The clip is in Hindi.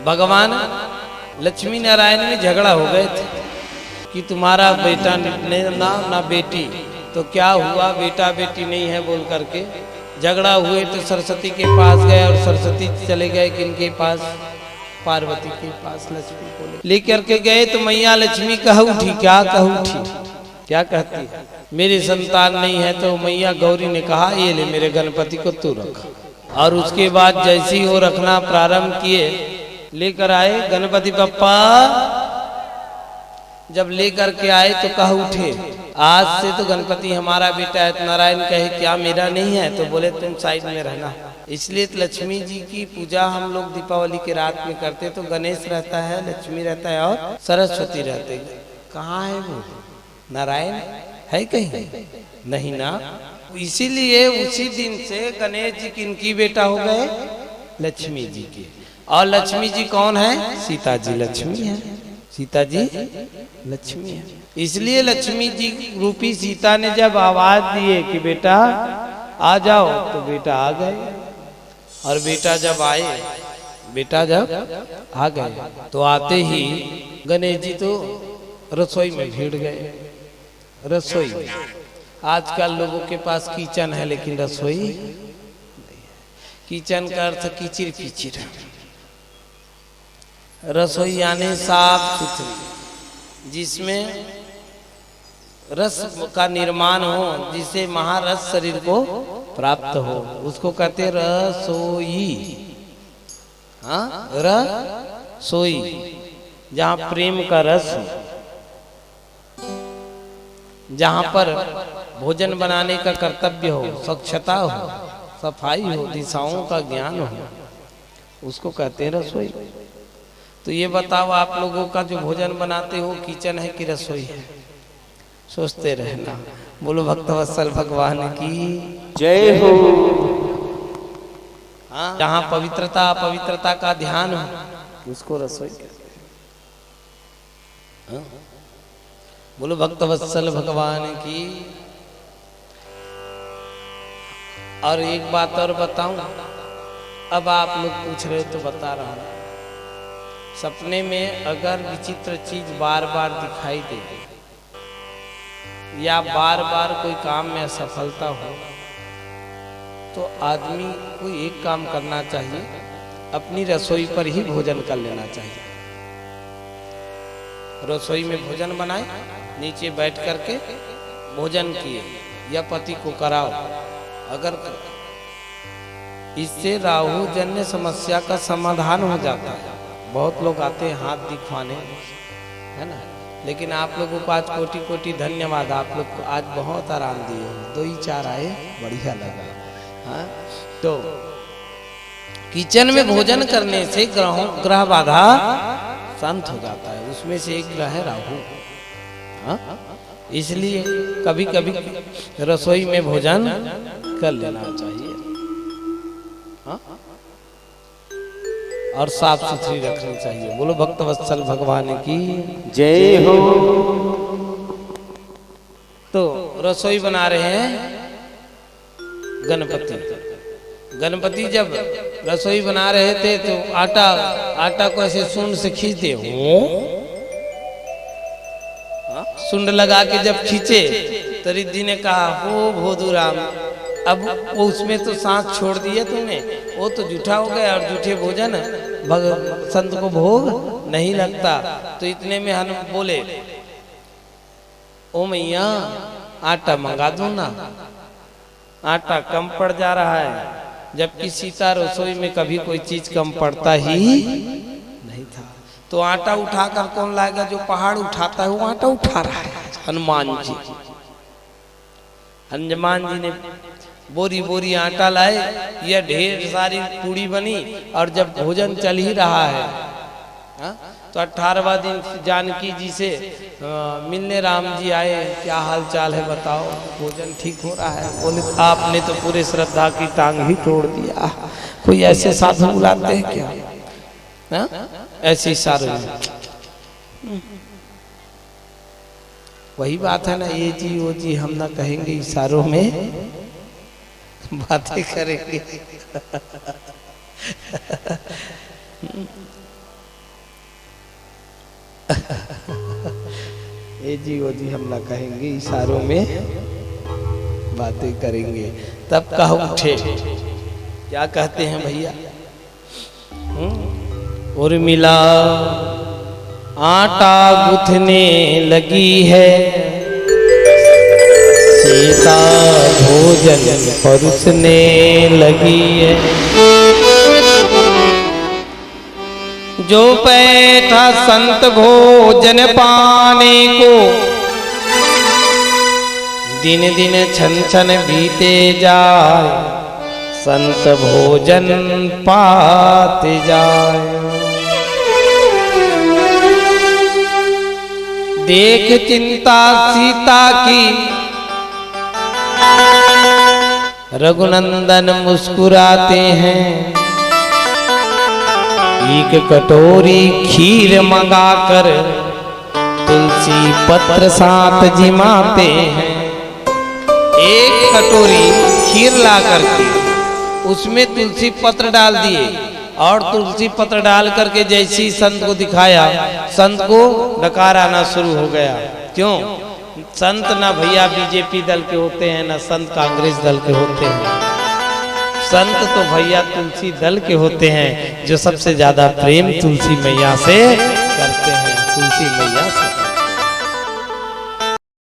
भगवान लक्ष्मी नारायण में झगड़ा हो गए थे कि तुम्हारा बेटा ना बेटी, तो क्या हुआ, बेटा बेटी नहीं है बोल करके झगड़ा हुए। तो सरस्वती के पास गए और सरस्वती चले गए किनके पास, पार्वती के पास, लक्ष्मी को लेकर के गए। तो मैया लक्ष्मी कह उठी, क्या कह उठी, क्या कहती, मेरी संतान नहीं है। तो मैया गौरी ने कहा ये ले मेरे गणपति को तू रख। और उसके बाद जैसे ही वो रखना प्रारंभ किए, लेकर आए गणपति बप्पा, जब लेकर के आए तो कह उठे आज से तो गणपति हमारा बेटा है। तो नारायण कहे क्या मेरा नहीं है, तो बोले तुम साइड में रहना। इसलिए तो लक्ष्मी जी की पूजा हम लोग दीपावली के रात में करते, तो गणेश रहता है, लक्ष्मी रहता है और सरस्वती रहते। कहाँ है वो, नारायण है कहीं नहीं ना। इसीलिए उसी दिन से गणेश जी किनकी बेटा हो गए, लक्ष्मी जी के। और लक्ष्मी जी कौन है, सीता जी लक्ष्मी है, सीता जी लक्ष्मी है। इसलिए लक्ष्मी जी रूपी सीता ने जब आवाज दिए कि बेटा आ जाओ, तो बेटा आ गए। और बेटा जब आए, बेटा जब आ गए, तो आते ही गणेश जी तो रसोई में भिड़ गए। रसोई में आजकल लोगों के पास किचन है लेकिन रसोई, किचन का अर्थ कीचिर कीचिर, रसोई यानी साफ सुथरी, जिसमें रस का निर्माण हो, जिसे महारस शरीर को प्राप्त हो, उसको कहते रसोई। हाँ, रसोई जहाँ प्रेम का रस हो, जहाँ पर भोजन बनाने का कर्तव्य हो, स्वच्छता हो, सफाई हो, दिशाओं का ज्ञान हो, उसको कहते हैं रसोई। तो ये बताओ आप लोगों का जो भोजन बनाते हो किचन है कि रसोई है, सोचते रहना। बोलो भक्तवत्सल भगवान की जय हो। हाँ, जहाँ पवित्रता पवित्रता का ध्यान हो उसको रसोई कहते हैं। बोलो भक्तवत्सल भगवान की। और एक बात और बताऊं, अब आप लोग पूछ रहे हो तो बता रहा हूं। सपने में अगर विचित्र चीज बार बार दिखाई दे या बार बार कोई काम में असफलता हो, तो आदमी को एक काम करना चाहिए, अपनी रसोई पर ही भोजन कर लेना चाहिए। रसोई में भोजन बनाए, नीचे बैठ करके भोजन किए या पति को कराओ। अगर इससे राहु जन्य समस्या का समाधान हो जाता है। बहुत लोग आते हैं हाथ दिखवाने, है ना, लेकिन आप लोगों को आज कोटि कोटि धन्यवाद। आप लोग को आज बहुत आराम दिए, 2 ही 4 आए, बढ़िया लगा। हाँ, तो किचन में भोजन करने से ग्रह बाधा शांत हो जाता है। उसमें से एक ग्रह है राहु। हाँ, इसलिए कभी कभी रसोई में भोजन कर लेना चाहिए। हाँ? और साफ सुथरी रखनी चाहिए। बोलो भक्तवत्सल भगवान की जय हो। तो रसोई बना रहे हैं गणपति। गणपति जब रसोई बना रहे थे तो आटा को ऐसे सूंड से खींचते हो, सुंड लगा के जब खींचे तो रिद्धि ने कहा हो भोदूराम, अब वो उसमें तो सांस छोड़ दिया तूने, वो तो जूठा हो गया और जूठे भोजन संत को भोग नहीं लगता। तो इतने में हम बोले ओ मैया आटा मंगा दो ना, आटा कम पड़ जा रहा है। जबकि सीता रसोई में कभी कोई चीज कम पड़ता ही नहीं था। तो आटा उठाकर कौन लाएगा, जो पहाड़ उठाता है वो आटा उठा रहा है, हनुमान जी। हनुमान जी ने बोरी बोरी आटा लाए, यह ढेर सारी पूड़ी बनी। और जब भोजन चल ही रहा है, तो 18वां दिन जानकी जी से मिलने राम जी आए, क्या हाल चाल है बताओ, भोजन ठीक हो रहा है। बोले आपने तो पूरे श्रद्धा की टांग ही तोड़ दिया, कोई ऐसे साधु बुलाते हैं क्या? हा? ऐसे इशारों में वही बात है ना, ये जी वो जी हम ना कहेंगे, इशारों में बातें करेंगे। ए जी वो जी हम ना कहेंगे, इशारों में बातें करेंगे। तब कह उठे, क्या कहते हैं भैया? उर्मिला आटा गूंथने लगी है, सीता भोजन परोसने लगी है। जो बैठा संत भोजन पाने को, दिन दिन छन छन बीते जाए, संत भोजन पाते जाए। देख चिंता सीता की, रघुनंदन मुस्कुराते हैं। एक कटोरी खीर मंगाकर तुलसी पत्र साथ जिमाते हैं। एक कटोरी खीर ला करके उसमें तुलसी पत्र डाल दिए, और तुलसी पत्र डाल करके जैसे ही संत को दिखाया, संत को डकार आना शुरू हो गया। क्यों? संत ना भैया बीजेपी दल के होते हैं, ना संत कांग्रेस दल के होते हैं। संत तो भैया तुलसी दल के होते हैं, जो सबसे ज्यादा प्रेम तुलसी मैया से करते हैं, तुलसी मैया से।